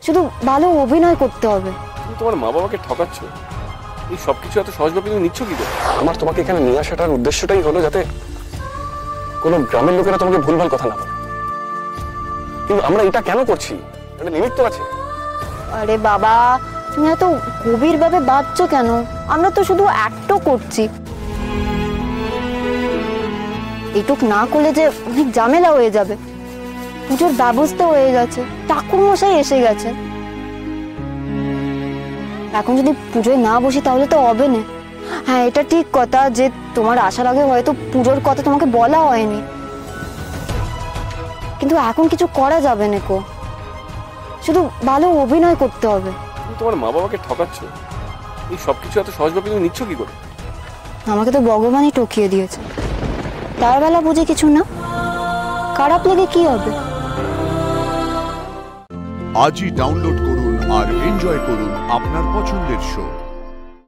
শুধু ভালো অভিনয় করতে হবে। তুমি তোমার মা বাবাকে ঠকাচ্ছ, এই সবকিছু এত সহজভাবে তুমি নিচ্ছ কি করে? আমার তোমাকে এখানে নিয়ে আসাটার উদ্দেশ্যটাই হলো যাতে কোনো গ্রামের লোকেরা তোমাকে ভুলভাল কথা না বলে। কিন্তু আমরা এটা কেন করছি? একটা লিমিট তো আছে। আরে বাবা, তুমি এত গভীর ভাবে বাঁচছো কেন? আমরা তো শুধু অ্যাক্টও করছি। এইটুক না করলে যে অনেক ঝামেলা হয়ে যাবে। পুজোর ব্যবস্থা হয়ে গেছে, ঠাকুর মশাই এসে গেছে। এখন যদি পুজোয় না বসি তাহলে তো হবে না। হ্যাঁ, এটা ঠিক কথা যে তোমার আসার আগে হয়তো পুজোর কথা তোমাকে বলা হয়নি, কিন্তু এখন কিছু করা যাবে না কো। শুধু ভালো অভিনয় করতে হবে। তুমি তোমার মা বাবাকে ঠকাচ্ছ, এই সবকিছু এত সহজভাবে তুমি নিচ্ছ কি করে? আমাকে তো ভগবানই টকিয়ে দিয়েছে, তার বেলা বুঝে কিছু না। খারাপ লেগে কি হবে? আজই ডাউনলোড করুন আর এনজয় করুন আপনার পছন্দের শো।